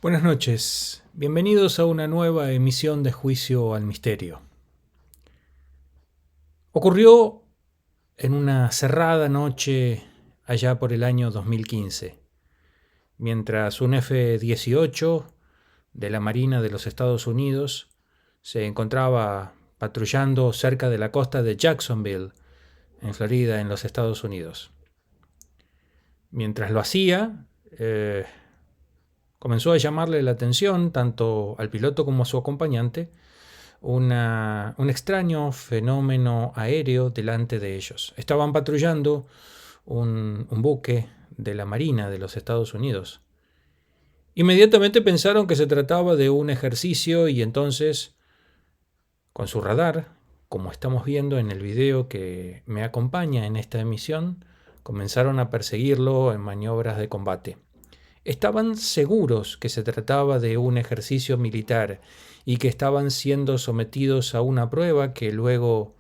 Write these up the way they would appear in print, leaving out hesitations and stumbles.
Buenas noches, bienvenidos a una nueva emisión de Juicio al Misterio. Ocurrió en una cerrada noche allá por el año 2015, mientras un F-18 de la Marina de los Estados Unidos se encontraba patrullando cerca de la costa de Jacksonville, en Florida, en los Estados Unidos. Mientras lo hacía, comenzó a llamarle la atención tanto al piloto como a su acompañante un extraño fenómeno aéreo delante de ellos. Estaban patrullando un buque de la Marina de los Estados Unidos. Inmediatamente pensaron que se trataba de un ejercicio y entonces, con su radar, como estamos viendo en el video que me acompaña en esta emisión, comenzaron a perseguirlo en maniobras de combate. Estaban seguros que se trataba de un ejercicio militar y que estaban siendo sometidos a una prueba que luego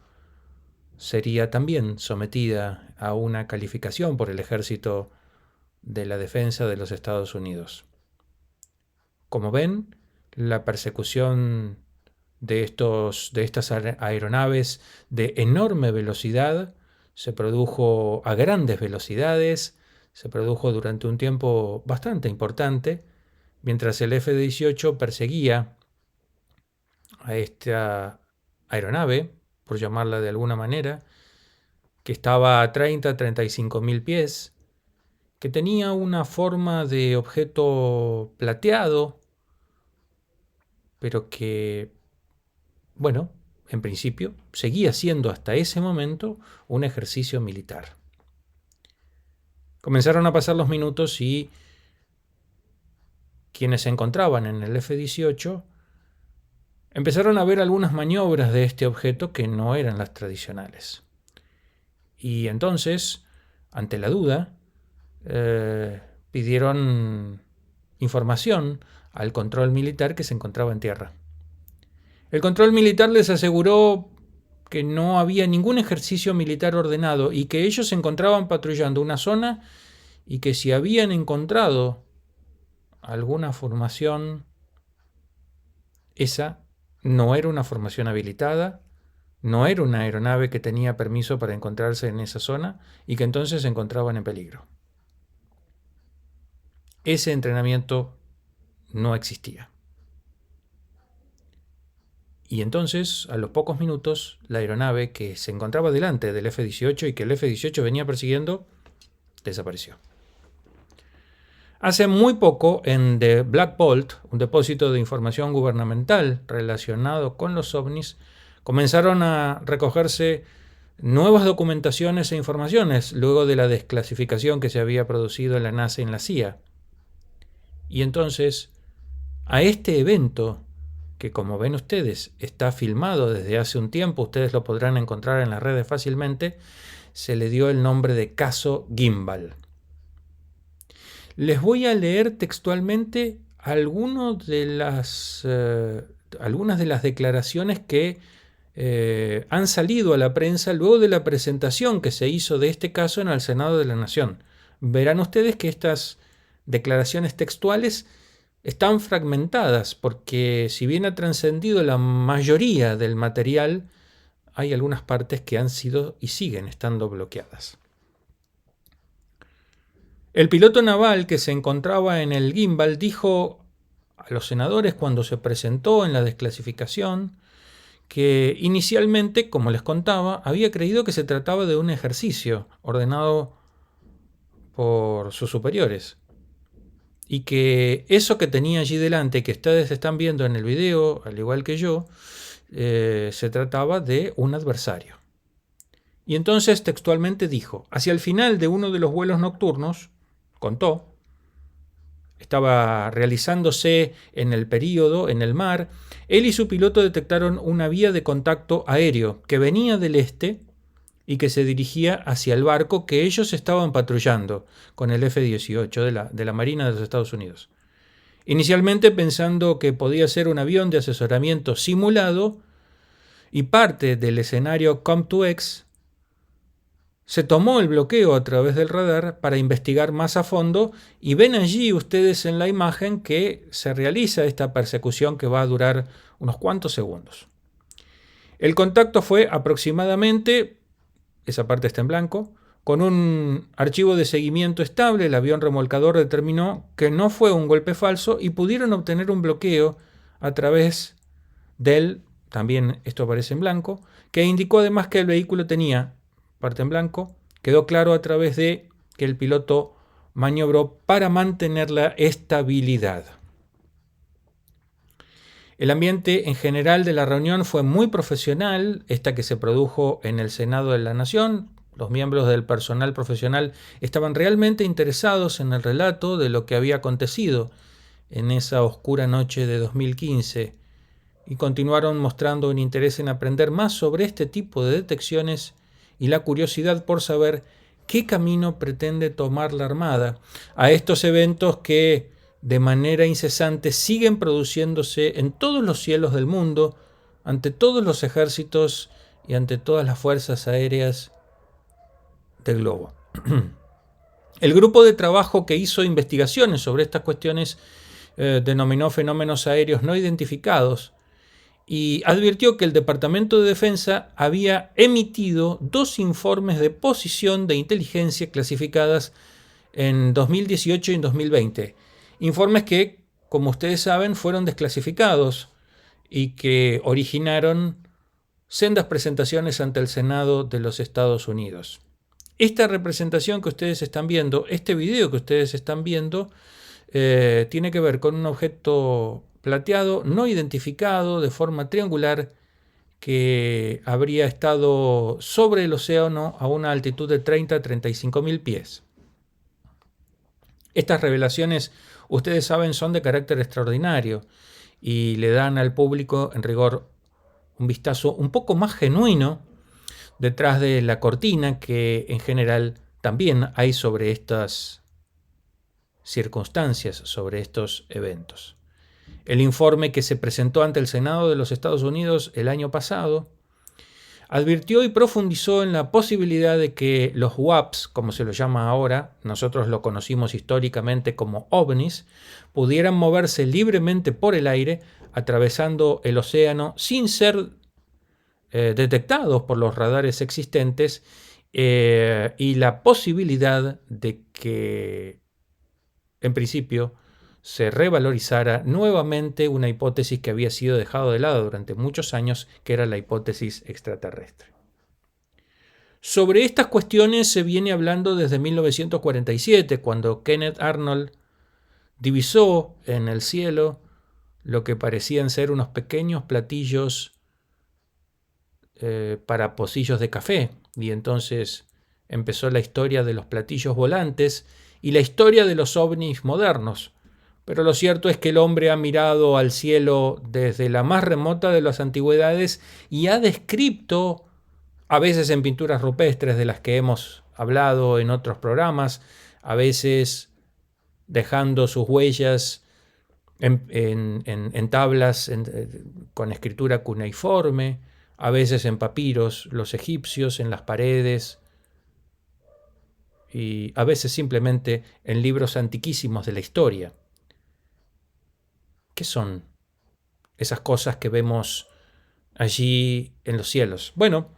sería también sometida a una calificación por el Ejército de la Defensa de los Estados Unidos. Como ven, la persecución de estas aeronaves de enorme velocidad se produjo a grandes velocidades, se produjo durante un tiempo bastante importante, mientras el F-18 perseguía a esta aeronave, por llamarla de alguna manera, que estaba a 35 mil pies, que tenía una forma de objeto plateado, pero que, bueno, en principio seguía siendo hasta ese momento un ejercicio militar. Comenzaron a pasar los minutos y quienes se encontraban en el F-18 empezaron a ver algunas maniobras de este objeto que no eran las tradicionales. Y entonces, ante la duda, pidieron información al control militar que se encontraba en tierra. El control militar les aseguró que no había ningún ejercicio militar ordenado y que ellos se encontraban patrullando una zona y que si habían encontrado alguna formación, esa no era una formación habilitada, no era una aeronave que tenía permiso para encontrarse en esa zona y que entonces se encontraban en peligro. Ese entrenamiento no existía. Y entonces, a los pocos minutos, la aeronave que se encontraba delante del F-18 y que el F-18 venía persiguiendo, desapareció. Hace muy poco, en The Black Vault, un depósito de información gubernamental relacionado con los ovnis, comenzaron a recogerse nuevas documentaciones e informaciones luego de la desclasificación que se había producido en la NASA y en la CIA. Y entonces, a este evento, que como ven ustedes está filmado desde hace un tiempo, ustedes lo podrán encontrar en las redes fácilmente, se le dio el nombre de caso Gimbal. Les voy a leer textualmente algunas de las declaraciones que han salido a la prensa luego de la presentación que se hizo de este caso en el Senado de la Nación. Verán ustedes que estas declaraciones textuales están fragmentadas porque si bien ha trascendido la mayoría del material, hay algunas partes que han sido y siguen estando bloqueadas. El piloto naval que se encontraba en el Gimbal dijo a los senadores cuando se presentó en la desclasificación que inicialmente, como les contaba, había creído que se trataba de un ejercicio ordenado por sus superiores y que eso que tenía allí delante, que ustedes están viendo en el video, al igual que yo, se trataba de un adversario. Y entonces textualmente dijo, hacia el final de uno de los vuelos nocturnos, contó, estaba realizándose en el período, en el mar, él y su piloto detectaron una vía de contacto aéreo que venía del este y que se dirigía hacia el barco que ellos estaban patrullando con el F-18 de la Marina de los Estados Unidos. Inicialmente pensando que podía ser un avión de asesoramiento simulado y parte del escenario Come-to-X, se tomó el bloqueo a través del radar para investigar más a fondo y ven allí ustedes en la imagen que se realiza esta persecución que va a durar unos cuantos segundos. El contacto fue aproximadamente, esa parte está en blanco, con un archivo de seguimiento estable. El avión remolcador determinó que no fue un golpe falso y pudieron obtener un bloqueo a través del, también esto aparece en blanco, que indicó además que el vehículo tenía parte en blanco. Quedó claro a través de que el piloto maniobró para mantener la estabilidad. El ambiente en general de la reunión fue muy profesional, esta que se produjo en el Senado de la Nación. Los miembros del personal profesional estaban realmente interesados en el relato de lo que había acontecido en esa oscura noche de 2015 y continuaron mostrando un interés en aprender más sobre este tipo de detecciones y la curiosidad por saber qué camino pretende tomar la Armada a estos eventos que de manera incesante siguen produciéndose en todos los cielos del mundo, ante todos los ejércitos y ante todas las fuerzas aéreas del globo. El grupo de trabajo que hizo investigaciones sobre estas cuestiones denominó fenómenos aéreos no identificados y advirtió que el Departamento de Defensa había emitido 2 informes de posición de inteligencia clasificadas en 2018 y en 2020. Informes que, como ustedes saben, fueron desclasificados y que originaron sendas presentaciones ante el Senado de los Estados Unidos. Esta representación que ustedes están viendo, este video que ustedes están viendo, tiene que ver con un objeto plateado no identificado de forma triangular que habría estado sobre el océano a una altitud de 30 a 35 mil pies. Estas revelaciones, ustedes saben, son de carácter extraordinario y le dan al público, en rigor, un vistazo un poco más genuino detrás de la cortina que en general también hay sobre estas circunstancias, sobre estos eventos. El informe que se presentó ante el Senado de los Estados Unidos el año pasado advirtió y profundizó en la posibilidad de que los WAPs, como se lo llama ahora, nosotros lo conocimos históricamente como ovnis, pudieran moverse libremente por el aire, atravesando el océano sin ser detectados por los radares existentes, y la posibilidad de que, en principio, se revalorizara nuevamente una hipótesis que había sido dejada de lado durante muchos años, que era la hipótesis extraterrestre. Sobre estas cuestiones se viene hablando desde 1947, cuando Kenneth Arnold divisó en el cielo lo que parecían ser unos pequeños platillos para pocillos de café, y entonces empezó la historia de los platillos volantes y la historia de los ovnis modernos. Pero lo cierto es que el hombre ha mirado al cielo desde la más remota de las antigüedades y ha descrito, a veces en pinturas rupestres de las que hemos hablado en otros programas, a veces dejando sus huellas en tablas con escritura cuneiforme, a veces en papiros, los egipcios, en las paredes, y a veces simplemente en libros antiquísimos de la historia. ¿Qué son esas cosas que vemos allí en los cielos? Bueno,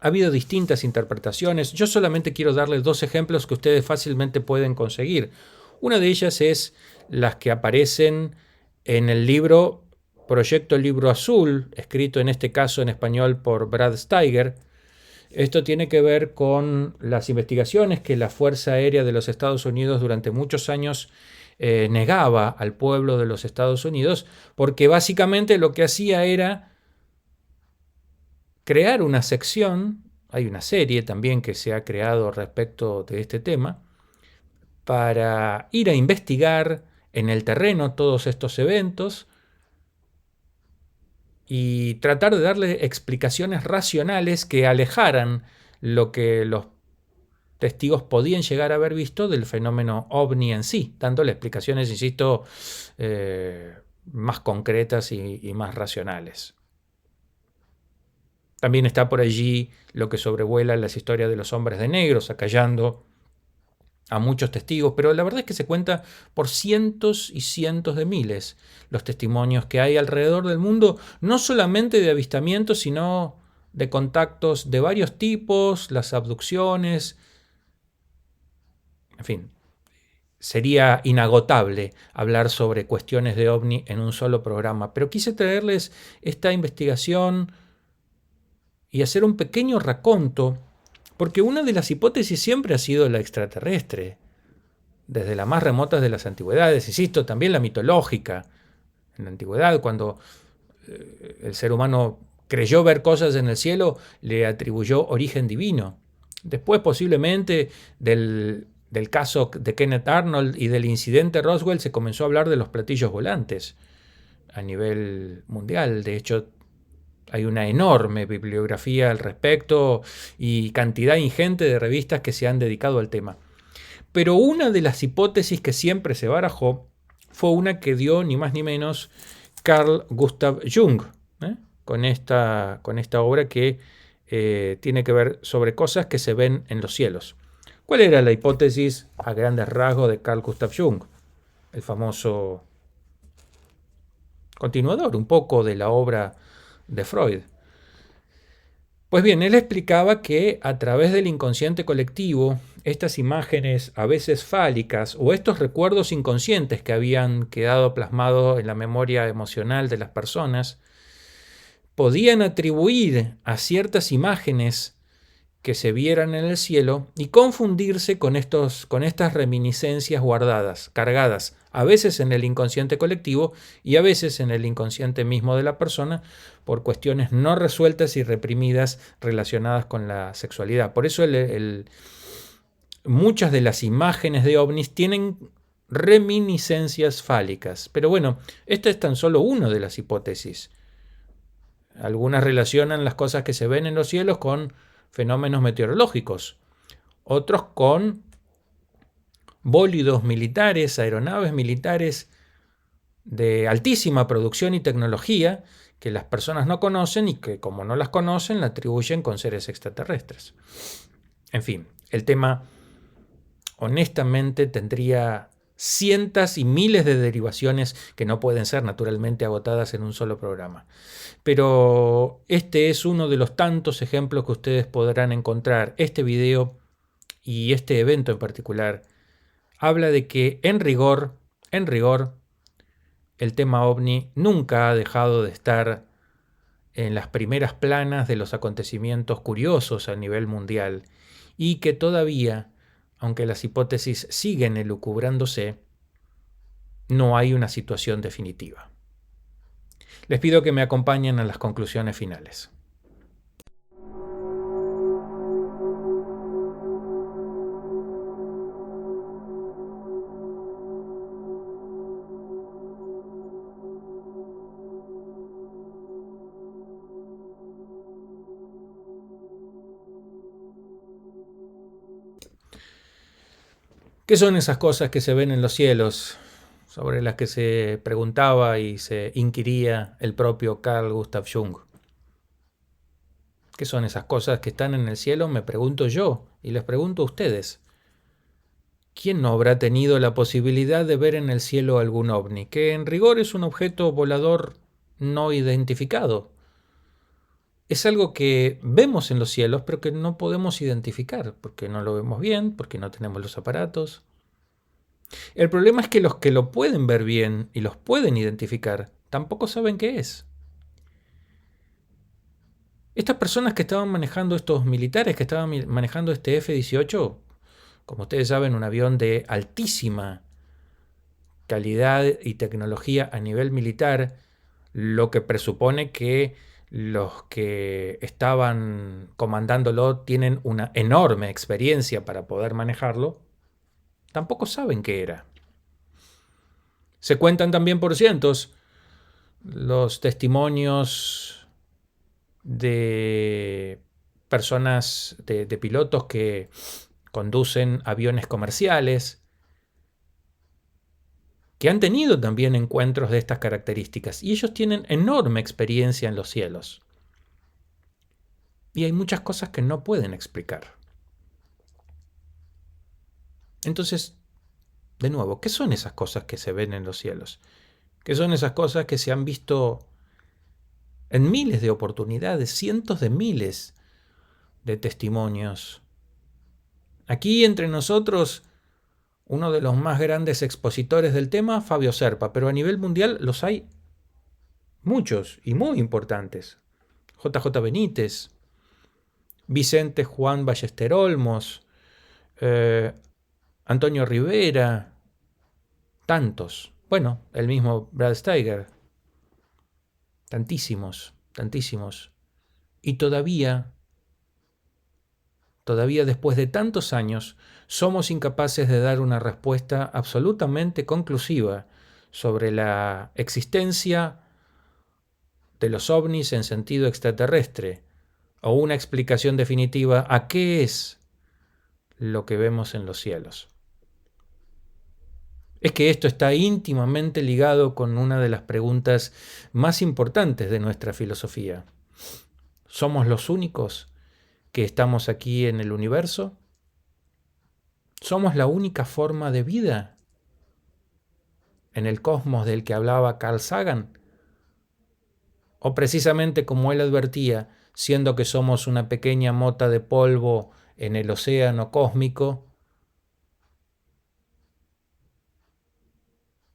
ha habido distintas interpretaciones. Yo solamente quiero darles 2 ejemplos que ustedes fácilmente pueden conseguir. Una de ellas es las que aparecen en el libro Proyecto Libro Azul, escrito en este caso en español por Brad Steiger. Esto tiene que ver con las investigaciones que la Fuerza Aérea de los Estados Unidos durante muchos años negaba al pueblo de los Estados Unidos, porque básicamente lo que hacía era crear una sección, hay una serie también que se ha creado respecto de este tema, para ir a investigar en el terreno todos estos eventos y tratar de darle explicaciones racionales que alejaran lo que los testigos podían llegar a haber visto del fenómeno ovni en sí, dándole explicaciones, insisto, más concretas y más racionales. También está por allí lo que sobrevuela las historias de los hombres de negro, acallando a muchos testigos, pero la verdad es que se cuenta por cientos y cientos de miles los testimonios que hay alrededor del mundo, no solamente de avistamientos, sino de contactos de varios tipos, las abducciones, en fin. Sería inagotable hablar sobre cuestiones de ovni en un solo programa, pero quise traerles esta investigación y hacer un pequeño raconto, porque una de las hipótesis siempre ha sido la extraterrestre, desde las más remotas de las antigüedades, insisto, también la mitológica. En la antigüedad, cuando el ser humano creyó ver cosas en el cielo, le atribuyó origen divino. Después, posiblemente, del caso de Kenneth Arnold y del incidente Roswell, se comenzó a hablar de los platillos volantes a nivel mundial. De hecho, hay una enorme bibliografía al respecto y cantidad ingente de revistas que se han dedicado al tema. Pero una de las hipótesis que siempre se barajó fue una que dio ni más ni menos Carl Gustav Jung, con esta obra que tiene que ver sobre cosas que se ven en los cielos. ¿Cuál era la hipótesis a grandes rasgos de Carl Gustav Jung? El famoso continuador un poco de la obra de Freud. Pues bien, él explicaba que a través del inconsciente colectivo, estas imágenes a veces fálicas o estos recuerdos inconscientes que habían quedado plasmados en la memoria emocional de las personas, podían atribuir a ciertas imágenes que se vieran en el cielo y confundirse con estas reminiscencias guardadas, cargadas, a veces en el inconsciente colectivo y a veces en el inconsciente mismo de la persona, por cuestiones no resueltas y reprimidas relacionadas con la sexualidad. Por eso muchas de las imágenes de ovnis tienen reminiscencias fálicas. Pero bueno, esta es tan solo una de las hipótesis. Algunas relacionan las cosas que se ven en los cielos con fenómenos meteorológicos, otros con bólidos militares, aeronaves militares de altísima producción y tecnología que las personas no conocen y que, como no las conocen, la atribuyen con seres extraterrestres. En fin, el tema honestamente tendría cientos y miles de derivaciones que no pueden ser naturalmente agotadas en un solo programa. Pero este es uno de los tantos ejemplos que ustedes podrán encontrar. Este video y este evento en particular habla de que en rigor, el tema ovni nunca ha dejado de estar en las primeras planas de los acontecimientos curiosos a nivel mundial y que todavía, aunque las hipótesis siguen elucubrándose, no hay una situación definitiva. Les pido que me acompañen a las conclusiones finales. ¿Qué son esas cosas que se ven en los cielos, sobre las que se preguntaba y se inquiría el propio Carl Gustav Jung? ¿Qué son esas cosas que están en el cielo? Me pregunto yo y les pregunto a ustedes. ¿Quién no habrá tenido la posibilidad de ver en el cielo algún ovni, que en rigor es un objeto volador no identificado? Es algo que vemos en los cielos, pero que no podemos identificar, porque no lo vemos bien, porque no tenemos los aparatos. El problema es que los que lo pueden ver bien y los pueden identificar, tampoco saben qué es. Estas personas que estaban manejando, estos militares que estaban manejando este F-18, como ustedes saben, un avión de altísima calidad y tecnología a nivel militar, lo que presupone que los que estaban comandándolo tienen una enorme experiencia para poder manejarlo, tampoco saben qué era. Se cuentan también por cientos los testimonios de personas, de pilotos que conducen aviones comerciales, que han tenido también encuentros de estas características y ellos tienen enorme experiencia en los cielos. Y hay muchas cosas que no pueden explicar. Entonces, de nuevo, ¿qué son esas cosas que se ven en los cielos? ¿Qué son esas cosas que se han visto en miles de oportunidades, cientos de miles de testimonios? Aquí entre nosotros, uno de los más grandes expositores del tema, Fabio Serpa, pero a nivel mundial los hay muchos y muy importantes. JJ Benítez, Vicente Juan Ballester Olmos, Antonio Rivera, tantos. Bueno, el mismo Brad Steiger. Tantísimos, tantísimos. Y todavía después de tantos años, somos incapaces de dar una respuesta absolutamente conclusiva sobre la existencia de los ovnis en sentido extraterrestre, o una explicación definitiva a qué es lo que vemos en los cielos. Es que esto está íntimamente ligado con una de las preguntas más importantes de nuestra filosofía. ¿Somos los únicos que estamos aquí en el universo? ¿Somos la única forma de vida en el cosmos del que hablaba Carl Sagan? ¿O precisamente como él advertía, siendo que somos una pequeña mota de polvo en el océano cósmico,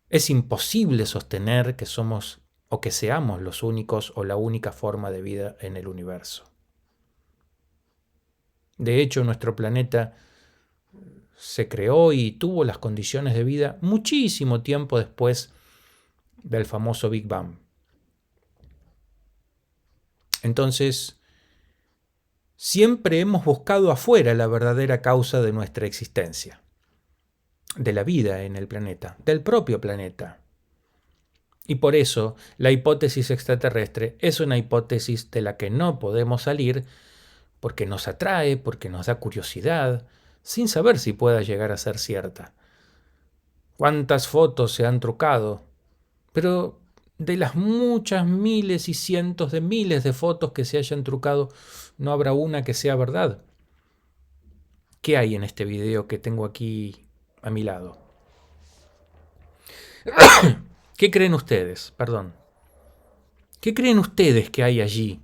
es imposible sostener que somos o que seamos los únicos o la única forma de vida en el universo? De hecho, nuestro planeta se creó y tuvo las condiciones de vida muchísimo tiempo después del famoso Big Bang. Entonces, siempre hemos buscado afuera la verdadera causa de nuestra existencia, de la vida en el planeta, del propio planeta. Y por eso, la hipótesis extraterrestre es una hipótesis de la que no podemos salir porque nos atrae, porque nos da curiosidad, sin saber si pueda llegar a ser cierta. ¿Cuántas fotos se han trucado? Pero de las muchas miles y cientos de miles de fotos que se hayan trucado, no habrá una que sea verdad. ¿Qué hay en este video que tengo aquí a mi lado? ¿Qué creen ustedes? Perdón. ¿Qué creen ustedes que hay allí?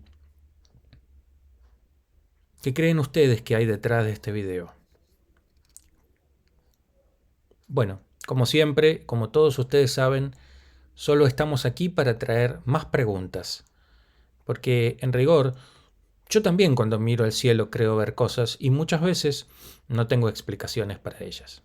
¿Qué creen ustedes que hay detrás de este video? Bueno, como siempre, como todos ustedes saben, solo estamos aquí para traer más preguntas. Porque, en rigor, yo también cuando miro al cielo creo ver cosas y muchas veces no tengo explicaciones para ellas.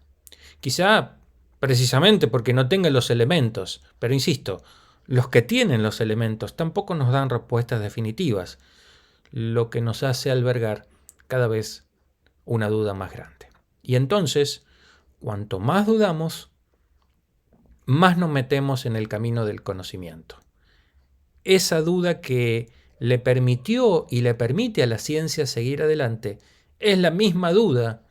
Quizá precisamente porque no tengan los elementos, pero insisto, los que tienen los elementos tampoco nos dan respuestas definitivas, lo que nos hace albergar cada vez una duda más grande. Y entonces, cuanto más dudamos, más nos metemos en el camino del conocimiento. Esa duda que le permitió y le permite a la ciencia seguir adelante es la misma duda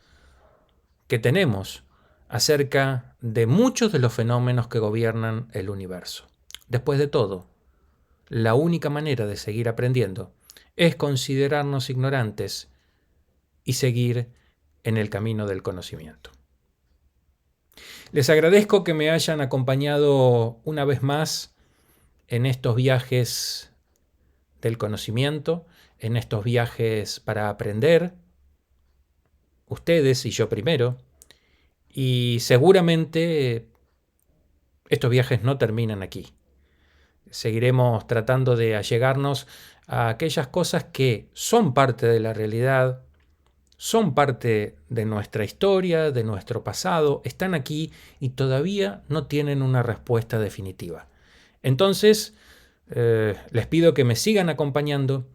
que tenemos acerca de muchos de los fenómenos que gobiernan el universo. Después de todo, la única manera de seguir aprendiendo es considerarnos ignorantes y seguir en el camino del conocimiento. Les agradezco que me hayan acompañado una vez más en estos viajes del conocimiento, en estos viajes para aprender, ustedes y yo primero, y seguramente estos viajes no terminan aquí. Seguiremos tratando de allegarnos a aquellas cosas que son parte de la realidad, son parte de nuestra historia, de nuestro pasado, están aquí y todavía no tienen una respuesta definitiva. Entonces, les pido que me sigan acompañando,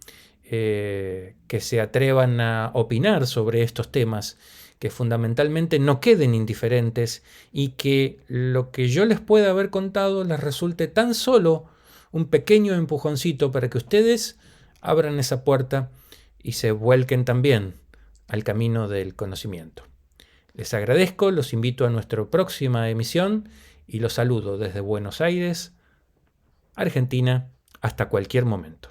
que se atrevan a opinar sobre estos temas, que fundamentalmente no queden indiferentes y que lo que yo les pueda haber contado les resulte tan solo un pequeño empujoncito para que ustedes abran esa puerta y se vuelquen también al camino del conocimiento. Les agradezco, los invito a nuestra próxima emisión y los saludo desde Buenos Aires, Argentina, hasta cualquier momento.